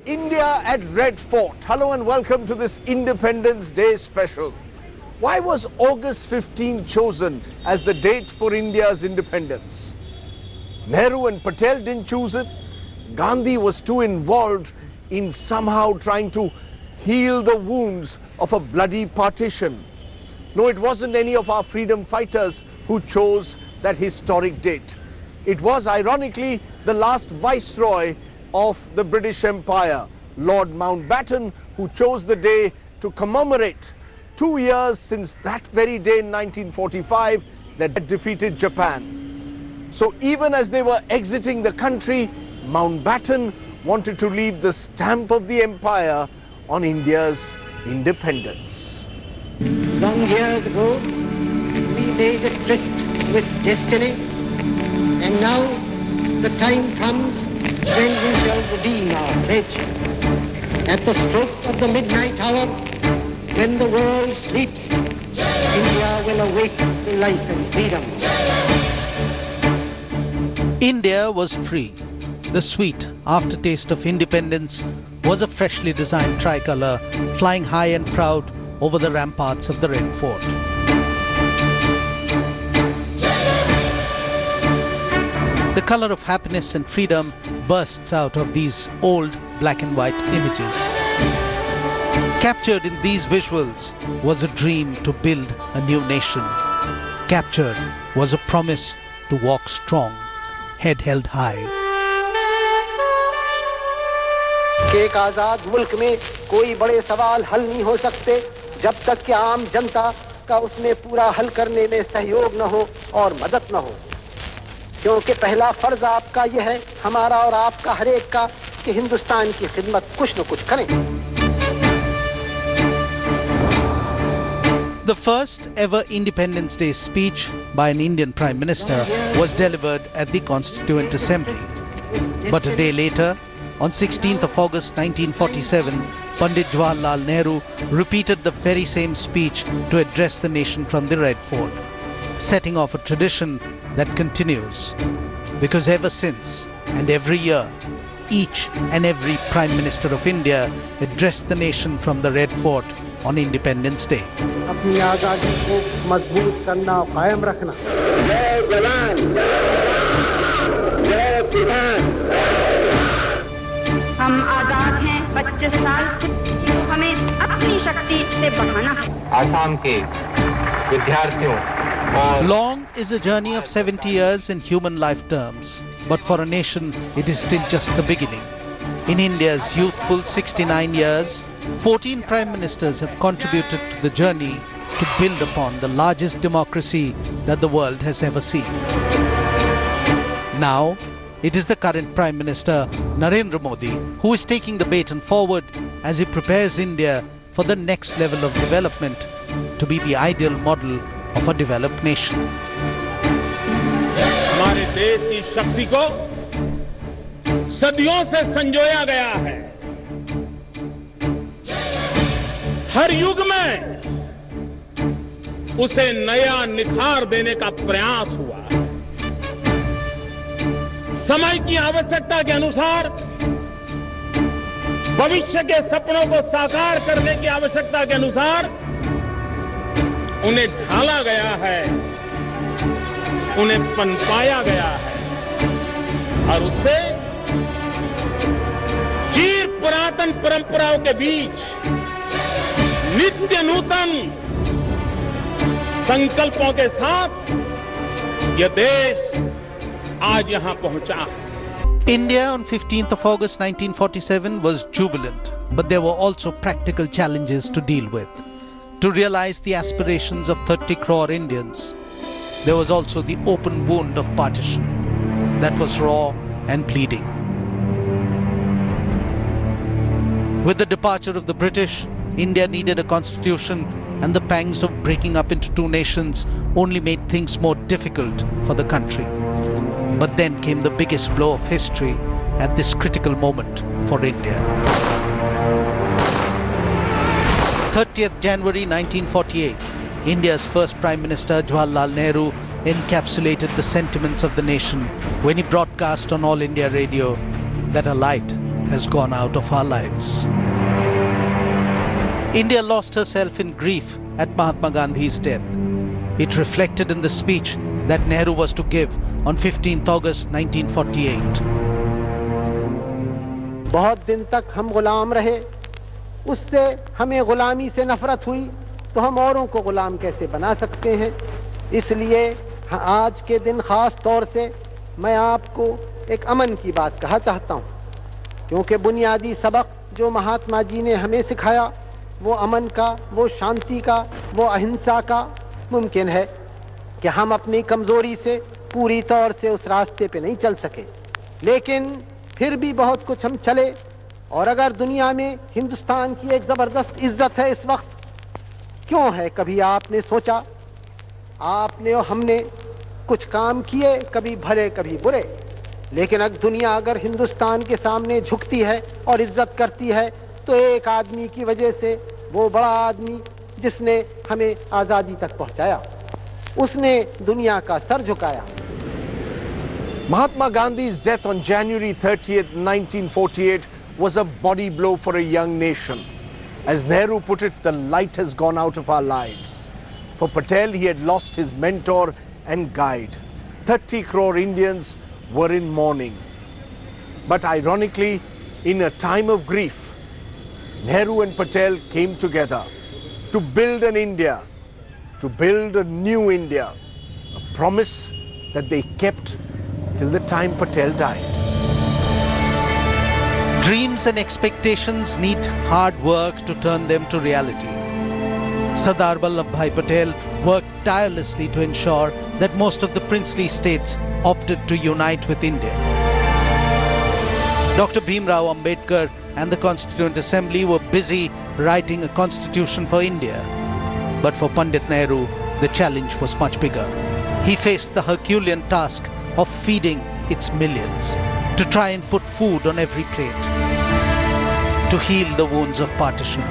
India at Red Fort. Hello and welcome to this Independence Day special. Why was August 15 chosen as the date for India's independence? Nehru and Patel didn't choose it. Gandhi was too involved in somehow trying to heal the wounds of a bloody partition. No, it wasn't any of our freedom fighters who chose that historic date. It was ironically the last viceroy of the British Empire, Lord Mountbatten, who chose the day to commemorate 2 years since that very day in 1945 that had defeated Japan. So even as they were exiting the country, Mountbatten wanted to leave the stamp of the empire on India's independence. Long years ago, we made a tryst with destiny, and now the time comes when we shall redeem our pledge. At the stroke of the midnight hour, when the world sleeps, India will awake to life and freedom. India was free. The sweet aftertaste of independence was a freshly designed tricolour flying high and proud over the ramparts of the Red Fort. The colour of happiness and freedom bursts out of these old black and white images. Captured in these visuals was a dream to build a new nation. Captured was a promise to walk strong, head held high. एक आजाद मुल्क में कोई बड़े सवाल हल नहीं हो सकते जब तक कि आम जनता का उसमें पूरा हल करने में सहयोग न हो और मदद न हो, क्योंकि पहला फर्ज आपका यह है, हमारा और आपका हर एक का, कि हिंदुस्तान की खिदमत कुछ न कुछ करें. The first ever Independence Day speech by an Indian Prime Minister was delivered at the Constituent Assembly. But a day later, on 16th of August 1947, Pandit Jawaharlal Nehru repeated the very same speech to address the nation from the Red Fort, setting off a tradition that continues. Because ever since and every year, each and every Prime Minister of India addressed the nation from the Red Fort on Independence Day. अपनी आजादी को मजबूत करना, कायम रखना. जय जवान, जय किसान. हम आजाद हैं 25 साल से, हमें अपनी शक्ति से बढ़ाना है. आसाम के विद्यार्थियों और Long is a journey of 70 years in human life terms, but for a nation it is still just the beginning. In India's youthful 69 years, 14 Prime Ministers have contributed to the journey to build upon the largest democracy that the world has ever seen. Now, it is the current Prime Minister, Narendra Modi, who is taking the baton forward as he prepares India for the next level of development to be the ideal model of a developed nation. हमारे देश की शक्ति को सदियों से संजोया गया है. हर युग में उसे नया निखार देने का प्रयास हुआ. समय की आवश्यकता के अनुसार भविष्य के सपनों को साकार करने की आवश्यकता के अनुसार उन्हें ढाला गया है, उन्हें पनपाया गया है और उससे चिर पुरातन परंपराओं के बीच नित्य नूतन संकल्पों के साथ यह देश आज यहां पहुंचा है. India on 15th of August 1947 was jubilant, but there were also practical challenges to deal with. To realize the aspirations of 30 crore Indians, there was also the open wound of partition that was raw and bleeding. With the departure of the British, India needed a constitution, and the pangs of breaking up into two nations only made things more difficult for the country. But then came the biggest blow of history at this critical moment for India. 30th January 1948, India's first Prime Minister Jawaharlal Nehru encapsulated the sentiments of the nation when he broadcast on All India Radio that a light has gone out of our lives. India lost herself in grief at Mahatma Gandhi's death. It reflected in the speech that Nehru was to give on 15th August 1948. बहुत दिन तक हम गुलाम रहे, उससे हमें गुलामी से नफरत हुई, तो हम औरों को गुलाम कैसे बना सकते हैं। इसलिए आज के दिन खास तौर से मैं आपको एक अमन की बात कहा चाहता हूँ, क्योंकि बुनियादी सबक जो महात्मा जी ने हमें सिखाया वो अमन का, वो शांति का, वो अहिंसा का। मुमकिन है कि हम अपनी कमजोरी से पूरी तौर से उस रास्ते पे नहीं चल सके, लेकिन फिर भी बहुत कुछ हम चले। और अगर दुनिया में हिंदुस्तान की एक जबरदस्त इज्जत है इस वक्त, क्यों है? कभी आपने सोचा? आपने और हमने कुछ काम किए, कभी भले कभी बुरे, लेकिन अगर दुनिया अगर हिंदुस्तान के सामने झुकती है और इज्जत करती है तो एक आदमी की वजह से, वो बड़ा आदमी जिसने हमें आजादी तक पहुंचाया, उसने दुनिया का sir झुकाया। Mahatma Gandhi's death on January 30th, 1948 was a body blow for a young nation. As Nehru put it, the light has gone out of our lives. For Patel, he had lost his mentor and guide. 30 crore Indians were in mourning. But ironically, in a time of grief, Nehru and Patel came together to build an India, to build a new India, a promise that they kept till the time Patel died. Dreams and expectations need hard work to turn them to reality. Sardar Vallabhbhai Patel worked tirelessly to ensure that most of the princely states opted to unite with India. Dr. Bhim Rao Ambedkar and the Constituent Assembly were busy writing a constitution for India. But for Pandit Nehru, the challenge was much bigger. He faced the Herculean task of feeding its millions, to try and put food on every plate, to heal the wounds of partition,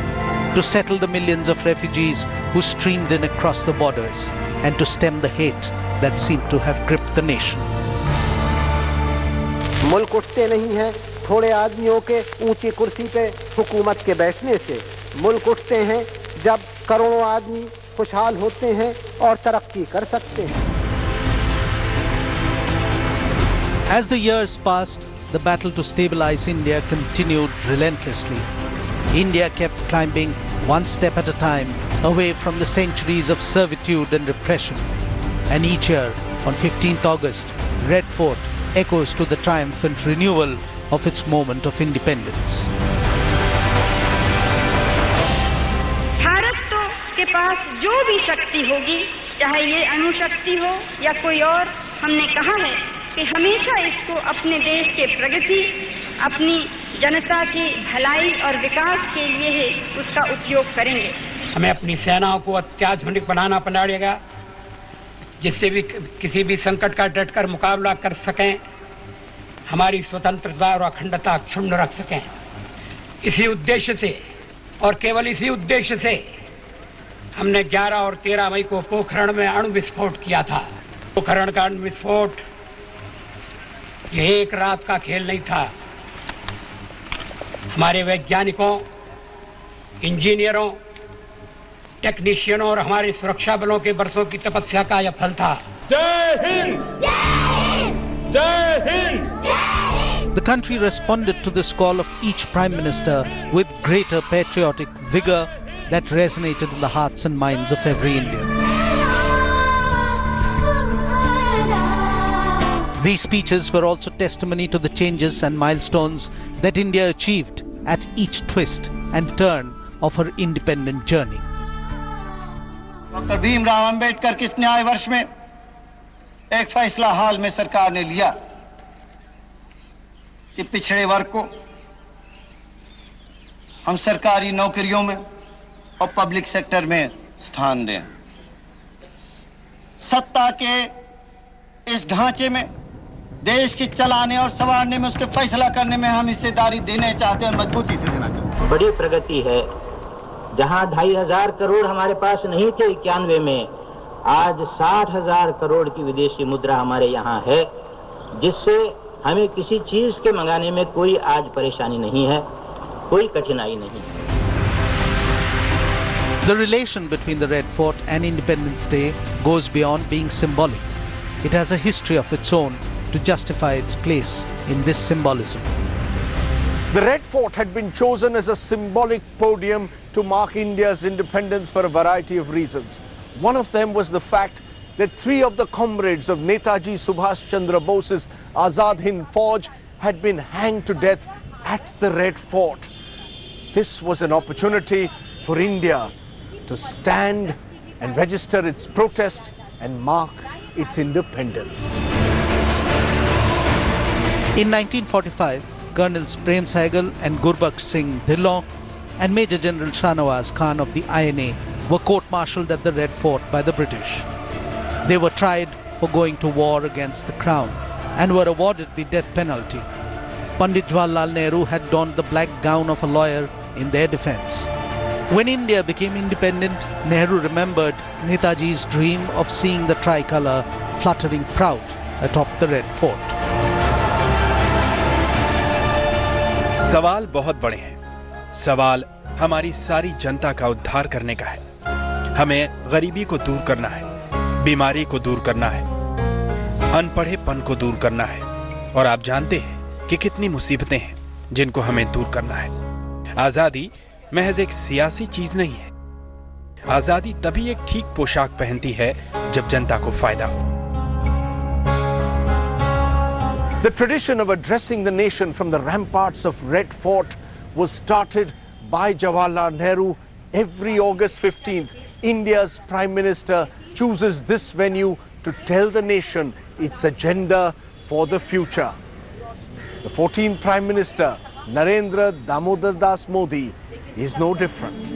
to settle the millions of refugees who streamed in across the borders, and to stem the hate that seemed to have gripped the nation. मुल्क उठते नहीं हैं थोड़े आदमियों के ऊंची कुर्सी पे हुकूमत के बैठने से। मुल्क उठते हैं जब करोड़ों आदमी खुशहाल होते हैं और तरक्की कर सकते हैं। As the years passed, the battle to stabilize India continued relentlessly. India kept climbing one step at a time away from the centuries of servitude and repression. And each year, on 15th August, Red Fort echoes to the triumphant renewal of its moment of independence. Bharat तो के पास जो भी शक्ति होगी, चाहे ये अणुशक्ति हो या कोई और, हमने कहा है कि हमेशा इसको अपने देश के प्रगति, अपनी जनता की भलाई और विकास के लिए ही उसका उपयोग करेंगे। हमें अपनी सेनाओं को अत्याधुनिक बनाना पड़ेगा, जिससे भी किसी भी संकट का डटकर मुकाबला कर सकें, हमारी स्वतंत्रता और अखंडता अक्षुण्ण रख सकें। इसी उद्देश्य से और केवल इसी उद्देश्य से हमने 11 और 13 मई को पोखरण में अणु विस्फोट किया था। पोखरण का अणु विस्फोट यह एक रात का खेल नहीं था। हमारे वैज्ञानिकों, इंजीनियरों, टेक्नीशियनों और हमारे सुरक्षा बलों के बरसों की तपस्या का यह फल था। जय हिंद! जय हिंद! जय Hind! The country responded to this call of each Prime Minister with greater patriotic vigor that resonated in the hearts and minds of every Indian. These speeches were also testimony to the changes and milestones that India achieved at each twist and turn of her independent journey. Doctor Bhimrao Ambedkar किस न्याय वर्ष में एक फैसला हाल में सरकार ने लिया कि पिछड़े वर्ग को हम सरकारी नौकरियों में और पब्लिक सेक्टर में स्थान दें। सत्ता के इस ढांचे में देश के चलाने और संवारने में, उसके फैसला करने में हम हिस्सेदारी देना चाहते हैं और मजबूती से देना चाहते हैं। बड़ी प्रगति है। जहां 2,500 करोड़ हमारे पास नहीं थे 91 में, आज 60,000 करोड़ की विदेशी मुद्रा हमारे यहाँ है, जिससे हमें किसी चीज के मंगाने में कोई आज परेशानी नहीं है, कोई कठिनाई नहीं है। The relation between the Red Fort and Independence Day goes beyond being symbolic. It has a history of its own to justify its place in this symbolism. The Red Fort had been chosen as a symbolic podium to mark India's independence for a variety of reasons. One of them was the fact that 3 of the comrades of Netaji Subhash Chandra Bose's Azad Hind Fauj had been hanged to death at the Red Fort. This was an opportunity for India to stand and register its protest and mark its independence. In 1945, Colonels Prem Sehgal and Gurbaksh Singh Dhillon and Major General Shahnawaz Khan of the INA were court-martialed at the Red Fort by the British. They were tried for going to war against the Crown and were awarded the death penalty. Pandit Jawaharlal Nehru had donned the black gown of a lawyer in their defense. When India became independent, Nehru remembered Netaji's dream of seeing the tricolour fluttering proud atop the Red Fort. सवाल बहुत बड़े हैं। सवाल हमारी सारी जनता का उद्धार करने का है। हमें गरीबी को दूर करना है, बीमारी को दूर करना है, अनपढ़ेपन को दूर करना है। और आप जानते हैं कि कितनी मुसीबतें हैं जिनको हमें दूर करना है। आजादी महज एक सियासी चीज नहीं है। आजादी तभी एक ठीक पोशाक पहनती है जब जनता को फायदा हो। The tradition of addressing the nation from the ramparts of Red Fort was started by Jawaharlal Nehru. Every August 15th, India's Prime Minister chooses this venue to tell the nation its agenda for the future. The 14th Prime Minister, Narendra Damodar Das Modi, is no different.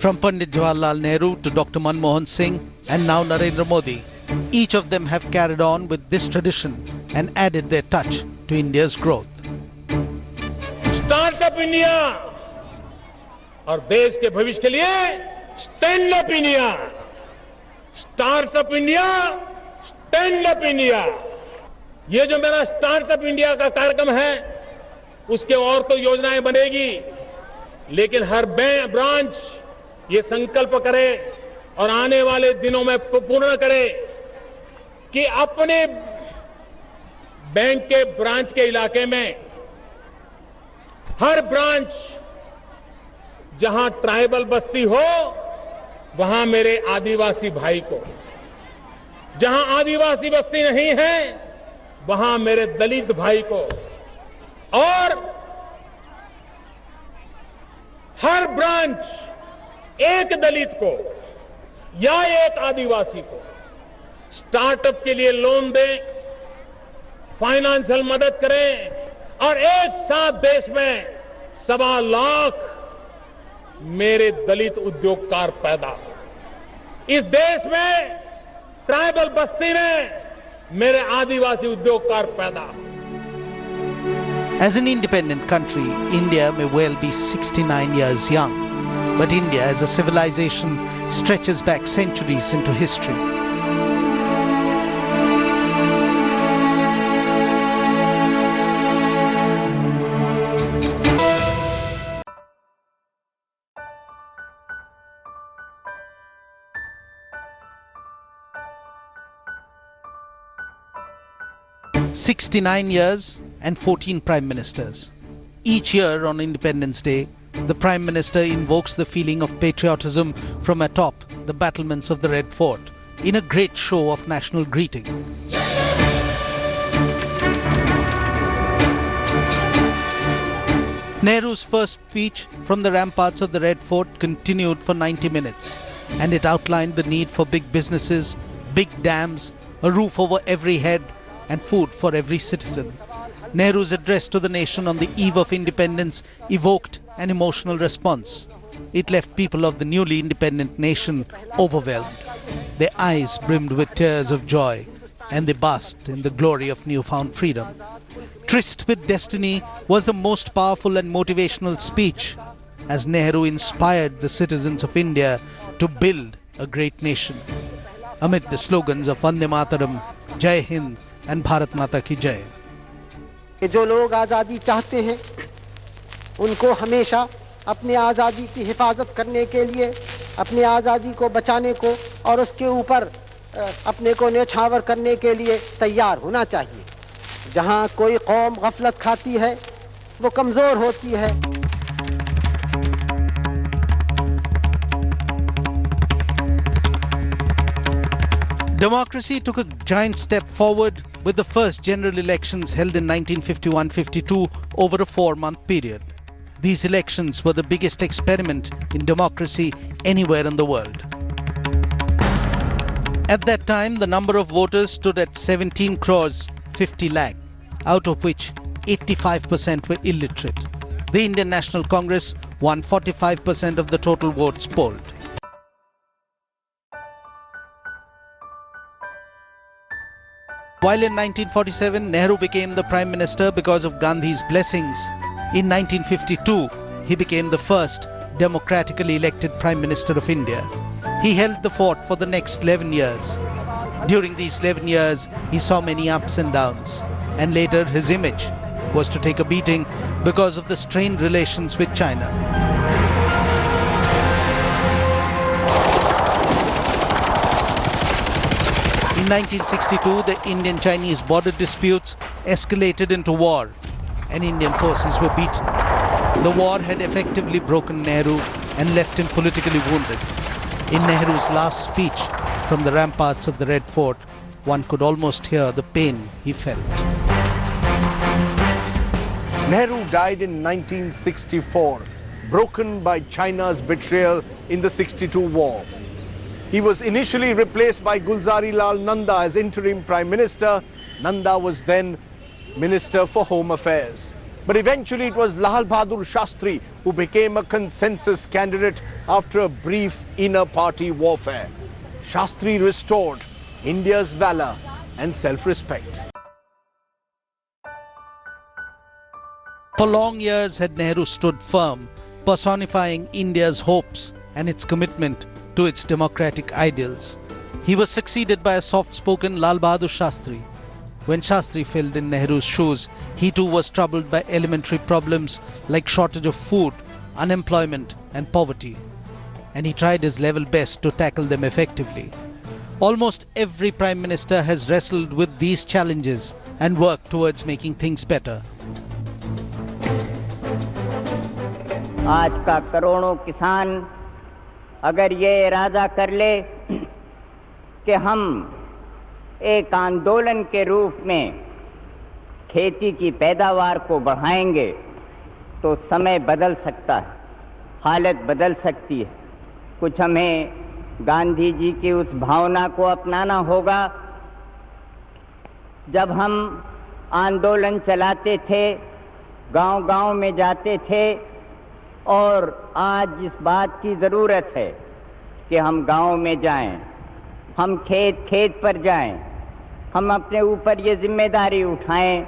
From Pandit Jawaharlal Nehru to Dr. Manmohan Singh and now Narendra Modi, each of them have carried on with this tradition and added their touch to India's growth. Startup India और देश के भविष्य के लिए stand up India. Startup India, stand up India. ये जो मेरा startup India का कार्यक्रम है, उसके और तो योजनाएं बनेगी, लेकिन हर ब्रांच ये संकल्प करे और आने वाले दिनों में पूर्ण करे कि अपने बैंक के ब्रांच के इलाके में हर ब्रांच जहां ट्राइबल बस्ती हो, वहां मेरे आदिवासी भाई को, जहां आदिवासी बस्ती नहीं है, वहां मेरे दलित भाई को, और हर ब्रांच एक दलित को या एक आदिवासी को स्टार्टअप के लिए लोन दें, फाइनेंशियल मदद करें और एक साथ देश में 1.25 लाख मेरे दलित उद्योगकार पैदा हो। इस देश में ट्राइबल बस्ती में मेरे आदिवासी उद्योगकार पैदा हो। As an independent country, India may well be 69 years young, but India as a civilization stretches back centuries into history. "69 years and 14 prime ministers. Each year on Independence Day, the Prime Minister invokes the feeling of patriotism from atop the battlements of the Red Fort in a great show of national greeting. Nehru's first speech from the ramparts of the Red Fort continued for 90 minutes, and it outlined the need for big businesses, big dams, a roof over every head, and food for every citizen. Nehru's address to the nation on the eve of independence evoked an emotional response. It left people of the newly independent nation overwhelmed. Their eyes brimmed with tears of joy, and they basked in the glory of newfound freedom. Tryst with Destiny was the most powerful and motivational speech, as Nehru inspired the citizens of India to build a great nation. amid the slogans of Vande Mataram, Jai Hind and Bharat Mata Ki Jai. जो लोग आज़ादी चाहते हैं उनको हमेशा अपनी आज़ादी की हिफाजत करने के लिए, अपनी आज़ादी को बचाने को और उसके ऊपर अपने को न्यौछावर करने के लिए तैयार होना चाहिए। जहाँ कोई कौम गफलत खाती है वो कमज़ोर होती है। Democracy took a giant step forward with the first general elections held in 1951-52 over a 4-month period. These elections were the biggest experiment in democracy anywhere in the world. At that time, the number of voters stood at 17 crores 50 lakh, out of which 85% were illiterate. The Indian National Congress won 45% of the total votes polled. While in 1947, Nehru became the Prime Minister because of Gandhi's blessings, in 1952, he became the first democratically elected Prime Minister of India. He held the fort for the next 11 years. During these 11 years, he saw many ups and downs, and later his image was to take a beating because of the strained relations with China. In 1962, the Indian-Chinese border disputes escalated into war, and Indian forces were beaten. The war had effectively broken Nehru and left him politically wounded. In Nehru's last speech from the ramparts of the Red Fort, one could almost hear the pain he felt. Nehru died in 1964, broken by China's betrayal in the 62 war. He was initially replaced by Gulzari Lal Nanda as interim Prime Minister. Nanda was then Minister for Home Affairs. But eventually it was Lal Bahadur Shastri who became a consensus candidate after a brief inner party warfare. Shastri restored India's valor and self-respect. For long years had Nehru stood firm, personifying India's hopes and its commitment to its democratic ideals. He was succeeded by a soft-spoken Lal Bahadur Shastri. When Shastri filled in Nehru's shoes, he too was troubled by elementary problems like shortage of food, unemployment and poverty. And he tried his level best to tackle them effectively. Almost every Prime Minister has wrestled with these challenges and worked towards making things better. आज का करोड़ों किसान अगर ये इरादा कर ले कि हम एक आंदोलन के रूप में खेती की पैदावार को बढ़ाएंगे तो समय बदल सकता है, हालत बदल सकती है। कुछ हमें गांधी जी की उस भावना को अपनाना होगा। जब हम आंदोलन चलाते थे, गांव-गांव में जाते थे, और आज इस बात की ज़रूरत है कि हम गांव में जाएं, हम खेत पर जाएं, हम अपने ऊपर ये जिम्मेदारी उठाएं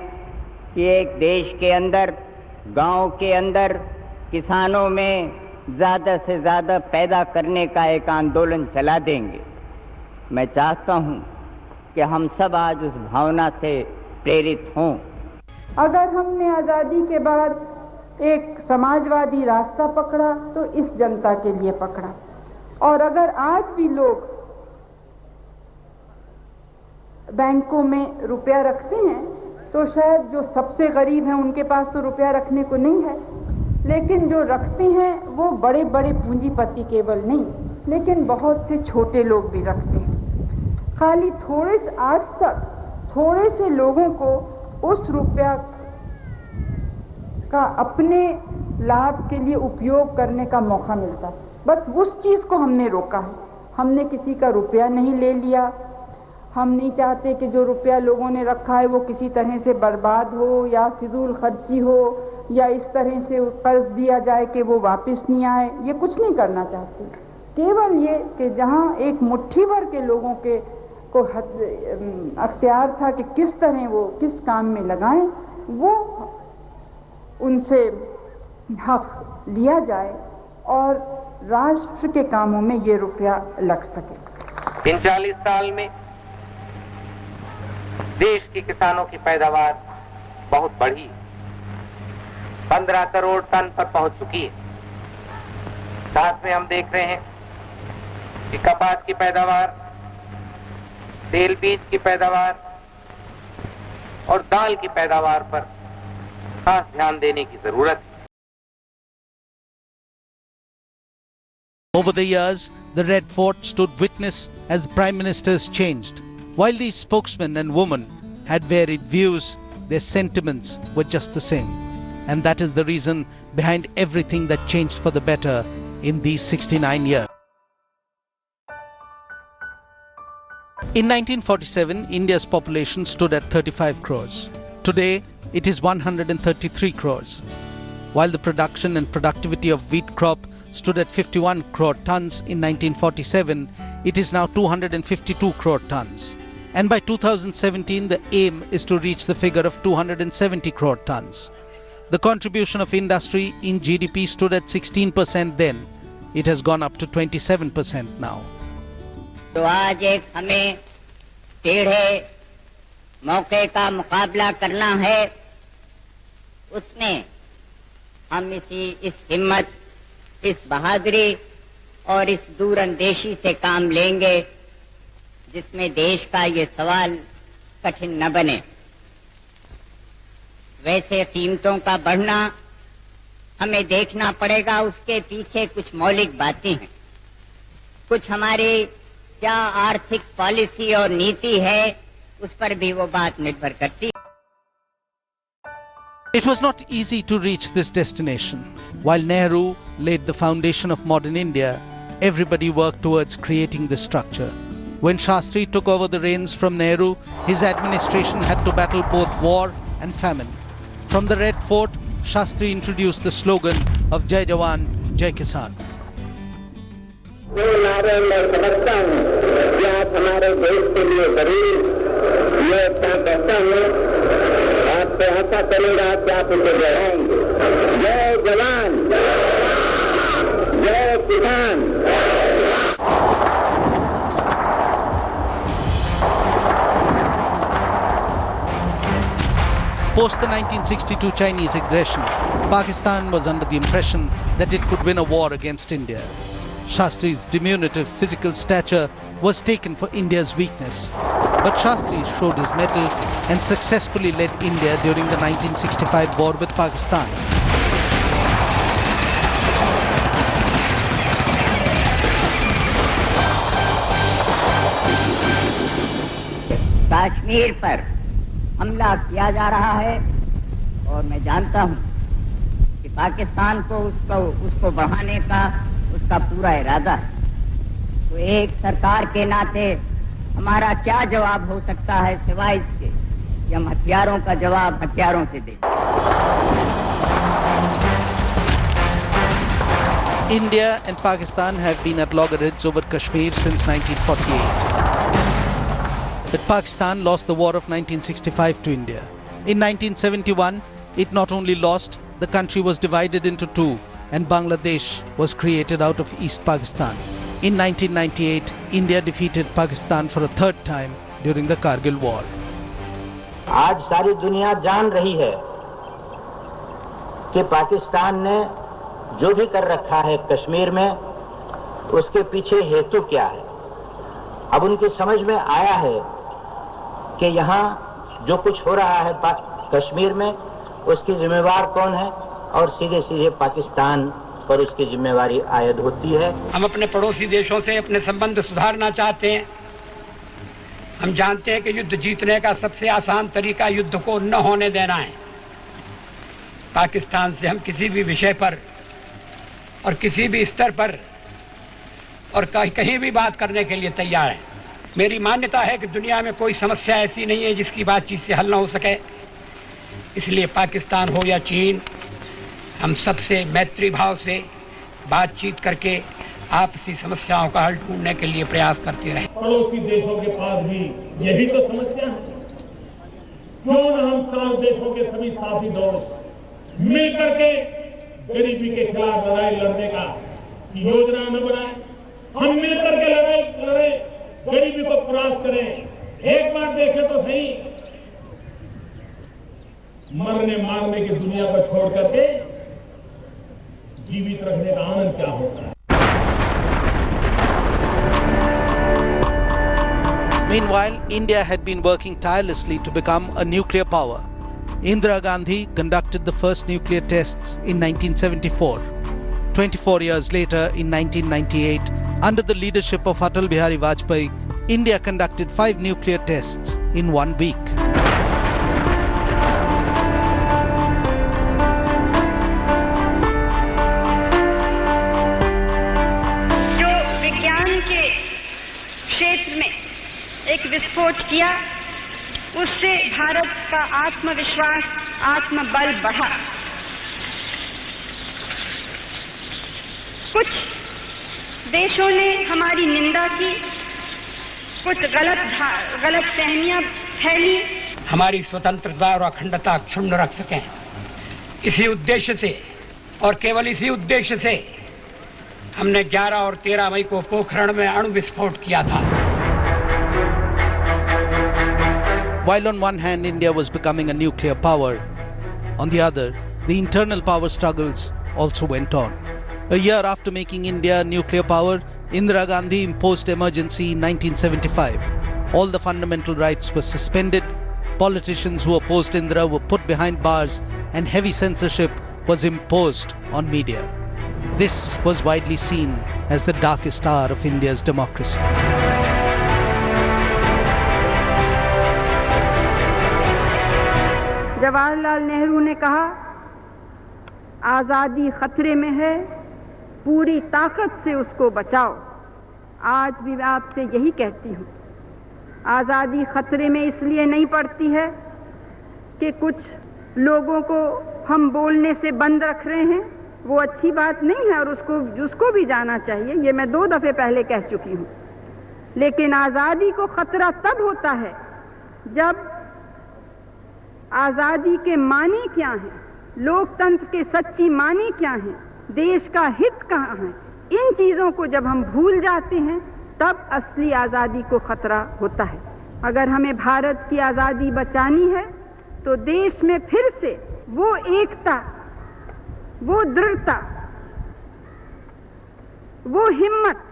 कि एक देश के अंदर, गांव के अंदर किसानों में ज़्यादा से ज़्यादा पैदा करने का एक आंदोलन चला देंगे। मैं चाहता हूं कि हम सब आज उस भावना से प्रेरित हों। अगर हमने आज़ादी के बाद एक समाजवादी रास्ता पकड़ा तो इस जनता के लिए पकड़ा, और अगर आज भी लोग बैंकों में रुपया रखते हैं तो शायद जो सबसे गरीब हैं उनके पास तो रुपया रखने को नहीं है, लेकिन जो रखते हैं वो बड़े बड़े पूंजीपति केवल नहीं, लेकिन बहुत से छोटे लोग भी रखते हैं। खाली आज तक थोड़े से लोगों को उस रुपया का अपने लाभ के लिए उपयोग करने का मौका मिलता है। बस उस चीज़ को हमने रोका है। हमने किसी का रुपया नहीं ले लिया। हम नहीं चाहते कि जो रुपया लोगों ने रखा है वो किसी तरह से बर्बाद हो या फिजूल खर्ची हो या इस तरह से कर्ज दिया जाए कि वो वापस नहीं आए। ये कुछ नहीं करना चाहते। केवल ये कि जहाँ एक मुट्ठी भर के लोगों के को अख्तियार था कि किस तरह वो किस काम में लगाएं, वो उनसे हक लिया जाए और राष्ट्र के कामों में ये रुपया लग सके। इन 40 साल में देश के किसानों की पैदावार बहुत बढ़ी, 15 करोड़ टन पर पहुंच चुकी है। साथ में हम देख रहे हैं कि कपास की पैदावार, तेल बीज की पैदावार और दाल की पैदावार पर खास ध्यान देने की जरूरत है। Over the years, the Red Fort stood witness as prime ministers changed. While these spokesmen and women had varied views, their sentiments were just the same. And that is the reason behind everything that changed for the better in these 69 years. In 1947, India's population stood at 35 crores. Today, it is 133 crores. While the production and productivity of wheat crop stood at 51 crore tons in 1947, it is now 252 crore tons. And by 2017, the aim is to reach the figure of 270 crore tons. The contribution of industry in GDP stood at 16% then. It has gone up to 27% now. तो आज एक हमें टेढ़े मौके का मुकाबला करना है, उसमें हम इस हिम्मत, इस बहादुरी और इस दूरंदेशी से काम लेंगे जिसमें देश का ये सवाल कठिन न बने। वैसे कीमतों का बढ़ना हमें देखना पड़ेगा, उसके पीछे कुछ मौलिक बातें हैं। कुछ हमारे क्या आर्थिक पॉलिसी और नीति है, उस पर भी वो बात निर्भर करती है। It was not easy to reach this destination. While Nehru laid the foundation of modern India, everybody worked towards creating this structure. When Shastri took over the reins from Nehru, his administration had to battle both war and famine. From the Red Fort, Shastri introduced the slogan of Jai Jawan, Jai Kisan. जो नारे मैं समझता हूँ कि आप हमारे देश के लिए जरूर ये अच्छा करता हूँ, आपको ऐसा करेगा कि आप उसे दोहराएंगे। जय जवान, जय किसान। Post the 1962 Chinese aggression, Pakistan was under the impression that it could win a war against India. Shastri's diminutive physical stature was taken for India's weakness. But Shastri showed his mettle and successfully led India during the 1965 war with Pakistan. Kashmir पर हमला किया जा रहा है और मैं जानता हूं कि पाकिस्तान को उसको बढ़ाने का उसका पूरा इरादा है। तो एक सरकार के नाते हमारा क्या जवाब हो सकता है सिवाय इसके कि हम हथियारों का जवाब हथियारों से दें। India and Pakistan have been at loggerheads over Kashmir since 1948. But Pakistan lost the war of 1965 to India. In 1971, it not only lost, the country was divided into two and Bangladesh was created out of East Pakistan. In 1998, India defeated Pakistan for a third time during the Kargil war. आज सारी दुनिया जान रही है कि पाकिस्तान ने जो भी कर रखा है कश्मीर में, उसके पीछे हेतु क्या है। अब उनकी समझ में आया है कि यहाँ जो कुछ हो रहा है कश्मीर में, उसकी जिम्मेवार कौन है और सीधे सीधे पाकिस्तान पर उसकी जिम्मेवारी आयद होती है। हम अपने पड़ोसी देशों से अपने संबंध सुधारना चाहते हैं। हम जानते हैं कि युद्ध जीतने का सबसे आसान तरीका युद्ध को न होने देना है। पाकिस्तान से हम किसी भी विषय पर और किसी भी स्तर पर और कहीं भी बात करने के लिए तैयार हैं। मेरी मान्यता है कि दुनिया में कोई समस्या ऐसी नहीं है जिसकी बातचीत से हल न हो सके। इसलिए पाकिस्तान हो या चीन, हम सबसे मैत्री भाव से बातचीत करके आपसी समस्याओं का हल ढूंढने के लिए प्रयास करते रहे। पड़ोसी देशों के पास भी यही तो समस्या है। क्यों न हम सार्क देशों के सभी साथी दौड़ मिलकर के गरीबी के खिलाफ लड़ाई लड़ने का योजना न बनाए। हम मिलकर के लड़ाई लड़े गरीबी को क्रॉस करें। एक बार देखें तो सही, मरने मारने की दुनिया को छोड़ करके जीवित रखने का आनंद क्या होता है। Meanwhile, India had been working tirelessly to become a nuclear power. Indira Gandhi conducted the first nuclear tests in 1974. 24 years later, in 1998, under the leadership of Atal Bihari Vajpayee, India conducted 5 nuclear tests in 1 week. जो विज्ञान के क्षेत्र में एक विस्फोट किया, उससे भारत का आत्मविश्वास, आत्मबल बढ़ा। कुछ देशों ने हमारी निंदा की, कुछ गलत फहमियां फैली। हमारी स्वतंत्रता और अखंडता क्षुण्ण रख सकें, इसी उद्देश्य से और केवल इसी उद्देश्य से हमने 11 और 13 मई को पोखरण में अणु विस्फोट किया था। While on one hand India was becoming a nuclear power, on the other, the internal power struggles also went on. A year after making India a nuclear power, Indira Gandhi imposed emergency in 1975. All the fundamental rights were suspended, politicians who opposed Indira were put behind bars, and heavy censorship was imposed on media. This was widely seen as the darkest hour of India's democracy. Jawaharlal Nehru ने कहा, आज़ादी खतरे में है, पूरी ताकत से उसको बचाओ। आज भी मैं आपसे यही कहती हूँ, आज़ादी खतरे में इसलिए नहीं पड़ती है कि कुछ लोगों को हम बोलने से बंद रख रहे हैं, वो अच्छी बात नहीं है और उसको भी जाना चाहिए, ये मैं 2 दफे पहले कह चुकी हूँ। लेकिन आज़ादी को खतरा तब होता है जब आज़ादी के मानी क्या हैं, लोकतंत्र के सच्ची मानी क्या हैं, देश का हित कहाँ है, इन चीज़ों को जब हम भूल जाते हैं तब असली आज़ादी को खतरा होता है। अगर हमें भारत की आज़ादी बचानी है तो देश में फिर से वो एकता, वो दृढ़ता, वो हिम्मत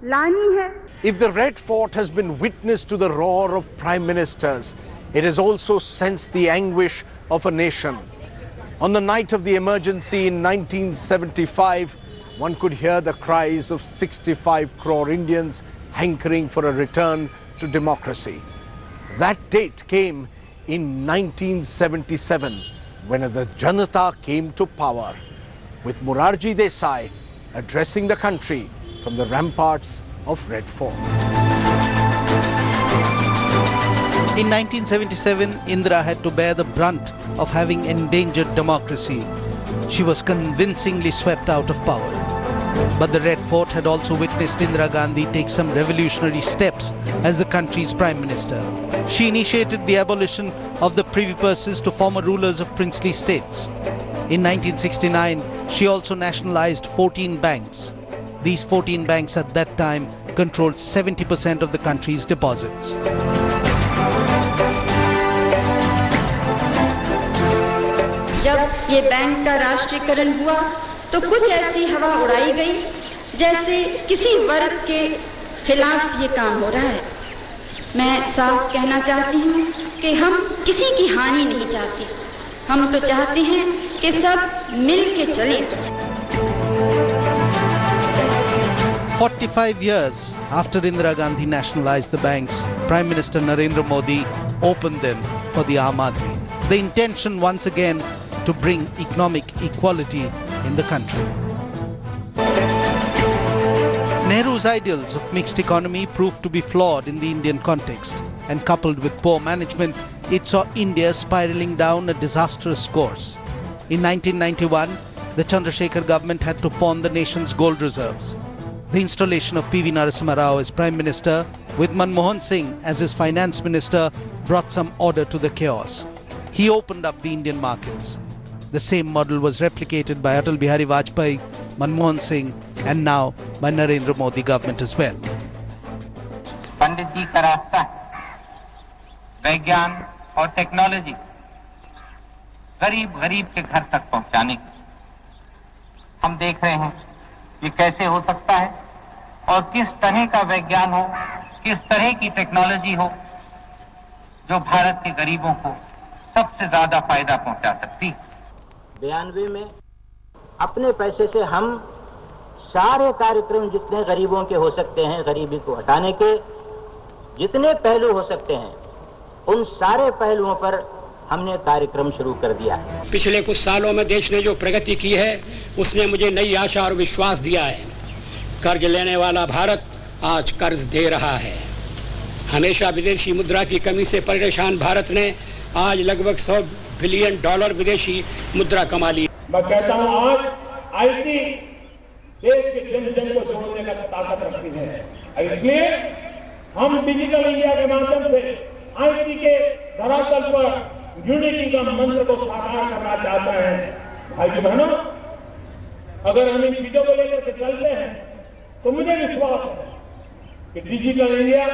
लानी है। If the Red Fort has been witness to the roar of prime ministers, it has also sensed the anguish of a nation. On the night of the emergency in 1975, one could hear the cries of 65 crore Indians hankering for a return to democracy. That date came in 1977, when the Janata came to power, with Morarji Desai addressing the country from the ramparts of Red Fort. In 1977, Indira had to bear the brunt of having endangered democracy. She was convincingly swept out of power. But the Red Fort had also witnessed Indira Gandhi take some revolutionary steps as the country's Prime Minister. She initiated the abolition of the privy purses to former rulers of princely states. In 1969, she also nationalized 14 banks. These 14 banks at that time controlled 70% of the country's deposits. जब ये bank का राष्ट्रीयकरण हुआ तो कुछ ऐसी हवा उड़ाई गई जैसे किसी वर्ग के खिलाफ ये काम हो रहा है। मैं साफ कहना चाहती हूँ कि हम किसी की हानि नहीं चाहते, हम तो चाहते हैं कि सब मिल के चलें। 45 years after Indira Gandhi nationalized the banks, Prime Minister Narendra Modi opened them for the Aam Aadmi. The intention once again to bring economic equality in the country. Nehru's ideals of mixed economy proved to be flawed in the Indian context, and coupled with poor management, it saw India spiraling down a disastrous course. In 1991, the Chandrasekhar government had to pawn the nation's gold reserves. The installation of P.V. Narasimha Rao as Prime Minister, with Manmohan Singh as his Finance Minister, brought some order to the chaos. He opened up the Indian markets. The same model was replicated by Atal Bihari Vajpayee, Manmohan Singh, and now by Narendra Modi government as well. पंडित जी का रास्ता है विज्ञान और technology गरीब गरीब के घर तक पहुंचाने की। हम देख रहे हैं कि कैसे हो सकता है और किस तरह का विज्ञान हो, किस तरह की टेक्नोलॉजी हो जो भारत के गरीबों को सबसे ज्यादा फायदा पहुंचा सकती है। 92 में अपने पैसे से हम सारे कार्यक्रम जितने गरीबों के हो सकते हैं, गरीबी को हटाने के जितने पहलू हो सकते हैं, उन सारे पहलुओं पर हमने कार्यक्रम शुरू कर दिया है। पिछले कुछ सालों में देश ने जो प्रगति की है उसने मुझे नई आशा और विश्वास दिया है। कर्ज लेने वाला भारत आज कर्ज दे रहा है। हमेशा विदेशी मुद्रा की कमी से परेशान भारत ने आज लगभग $100 बिलियन विदेशी मुद्रा कमा ली। मैं कहता हूं आज आईटी देश के जन जन को जोड़ने का ताकत रखती है। इसलिए हम डिजिटल इंडिया के माध्यम से आईटी के धरातल पर यूनिटी का मंत्र को साकार करना चाहते हैं। भाई बहनों, अगर हम इन चीजों को लेकर के चलते हैं तो मुझे विश्वास है कि डिजिटल इंडिया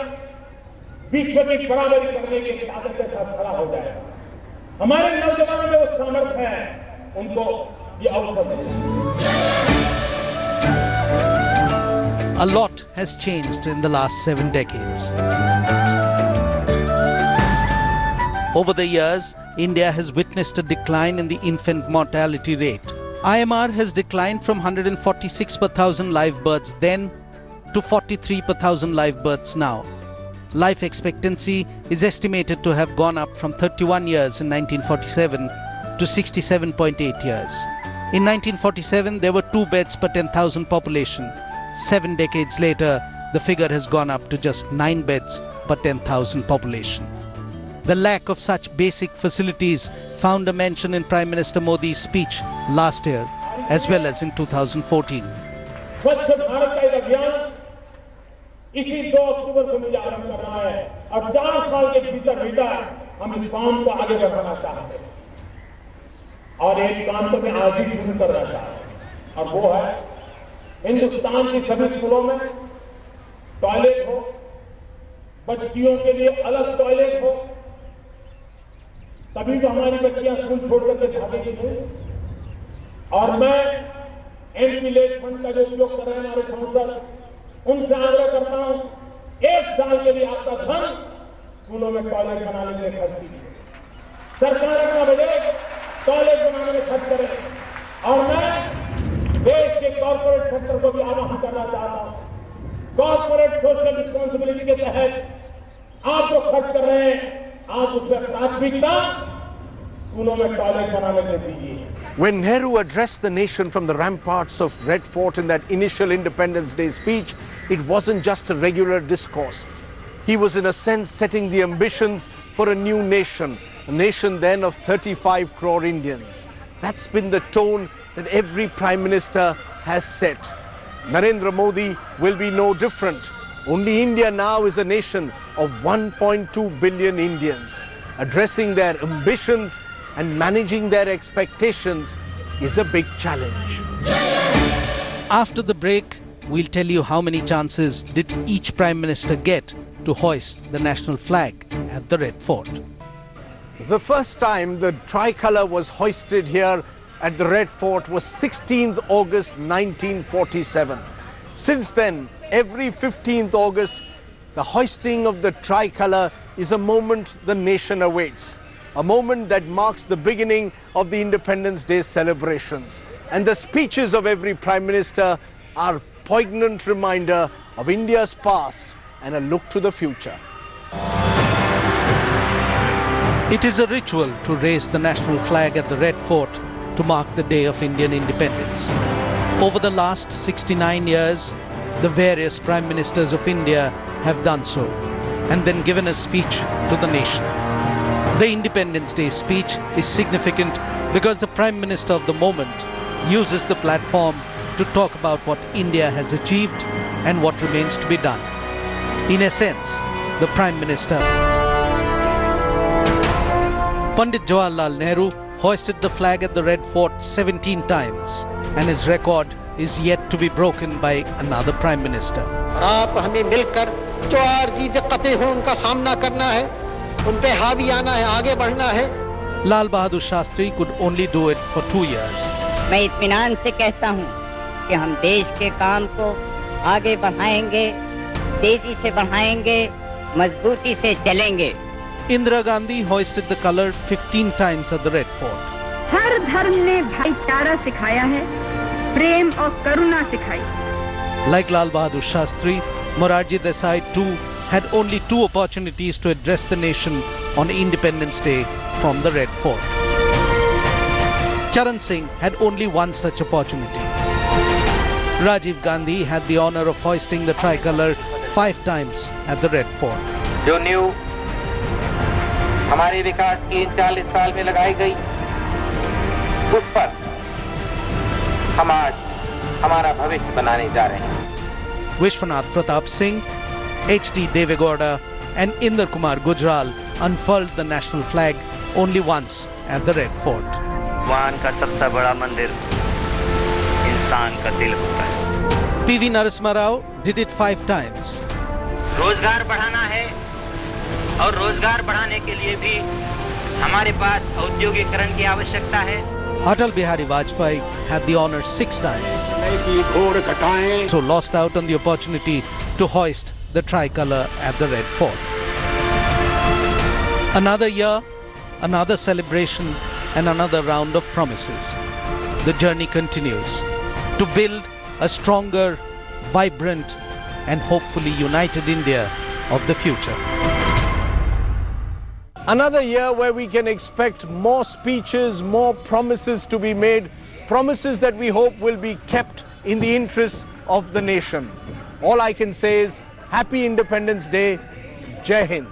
विश्व की बराबरी करने की ताकत के साथ खड़ा हो जाएगा। हमारे नौजवानों में वो सामर्थ्य है, उनको ये अवसर है। A lot has changed in the last 7 decades. Over the years, India has witnessed a decline in the infant mortality rate. IMR has declined from 146 per thousand live births then to 43 per thousand live births now. Life expectancy is estimated to have gone up from 31 years in 1947 to 67.8 years. In 1947, there were 2 beds per 10,000 population. 7 decades later, the figure has gone up to just 9 beds per 10,000 population. The lack of such basic facilities found a mention in Prime Minister Modi's speech last year as well as in 2014. स्वच्छ भारत का एक अभियान इसी 2 अक्टूबर से मुझे आरंभ करना है और 4 साल के भीतर हम इस काम को आगे बढ़ाना चाहते हैं। और एक काम तो मैं आज ही शुरू करना चाहता हूं और वो है हिंदुस्तान की सभी स्कूलों में टॉयलेट हो, बच्चियों के लिए अलग टॉयलेट हो, तभी तो हमारी बच्चियां स्कूल छोड़ करके भागेगी नहीं। और मैं एमपी लेट फंड का जो उपयोग कर रहे हैं हमारे सांसद, उनसे आग्रह करता हूं 1 साल के लिए आपका धन स्कूलों में टॉयलेट बनाने के लिए खर्च कीजिए। सरकार अपना बजट टॉयलेट बनाने में खर्च करे। और मैं देश के कॉर्पोरेट सेक्टर को भी आह्वान करना चाहता हूं, कॉर्पोरेट सोशल रिस्पॉन्सिबिलिटी के तहत आप जो खर्च कर रहे हैं, आप उसमें प्राथमिकता स्कूलों में टॉयलेट बनाने के दीजिए। When Nehru addressed the nation from the ramparts of Red Fort in that initial Independence Day speech, it wasn't just a regular discourse. He was in a sense setting the ambitions for a new nation, a nation then of 35 crore Indians. That's been the tone that every Prime Minister has set. Narendra Modi will be no different. Only India now is a nation of 1.2 billion Indians. Addressing their ambitions and managing their expectations is a big challenge. After the break, we'll tell you how many chances did each Prime Minister get to hoist the national flag at the Red Fort. The first time the tricolour was hoisted here at the Red Fort was 16th August 1947. Since then, every 15th August, the hoisting of the tricolour is a moment the nation awaits. A moment that marks the beginning of the Independence Day celebrations. And the speeches of every Prime Minister are a poignant reminder of India's past and a look to the future. It is a ritual to raise the national flag at the Red Fort to mark the day of Indian independence. Over the last 69 years, the various Prime Ministers of India have done so and then given a speech to the nation. The Independence Day speech is significant because the Prime Minister of the moment uses the platform to talk about what India has achieved and what remains to be done. In a sense, the Prime Minister, Pandit Jawaharlal Nehru, hoisted the flag at the Red Fort 17 times and his record is yet to be broken by another Prime Minister. आप हमें मिलकर जो आर्जी दिक्कतें हों उनका सामना करना है, उन पे हावी आना है, आगे बढ़ना है। Lal Bahadur Shastri could only do it for 2 years. मैं इत्मीनान से कहता हूँ कि हम देश के काम को आगे बढ़ाएंगे, तेजी से बढ़ाएंगे, मजबूती से चलेंगे। Indira Gandhi hoisted the color 15 times at the Red Fort. हर धर्म ने भाईचारा सिखाया है, प्रेम और करुणा सिखाई। Like Lal Bahadur Shastri, Morarji Desai too had only 2 opportunities to address the nation on Independence Day from the Red Fort. Charan Singh had only one such opportunity. Rajiv Gandhi had the honor of hoisting the tricolor 5 times at the Red Fort. जो नींव हमारे विकास की 40 साल में लगाई गई, उस पर हम आज हमारा भविष्य बनाने जा रहे हैं। Vishwanath Pratap Singh, H.D. Devegowda and Inder Kumar Gujral unfurled the national flag only once at the Red Fort. भगवान का सबसे बड़ा मंदिर इंसान का दिल होता है। P.V. Narasimha Rao did it 5 times. रोजगार बढ़ाना है और रोजगार बढ़ाने के लिए भी हमारे पास औद्योगिकरण की आवश्यकता है। Atal Bihari Vajpayee had the honor 6 times, so lost out on the opportunity to hoist the tricolor at the Red Fort. Another year, another celebration and another round of promises. The journey continues to build a stronger, vibrant and hopefully united India of the future. Another year where we can expect more speeches, more promises to be made, promises that we hope will be kept in the interests of the nation. All I can say is Happy Independence Day, Jai Hind.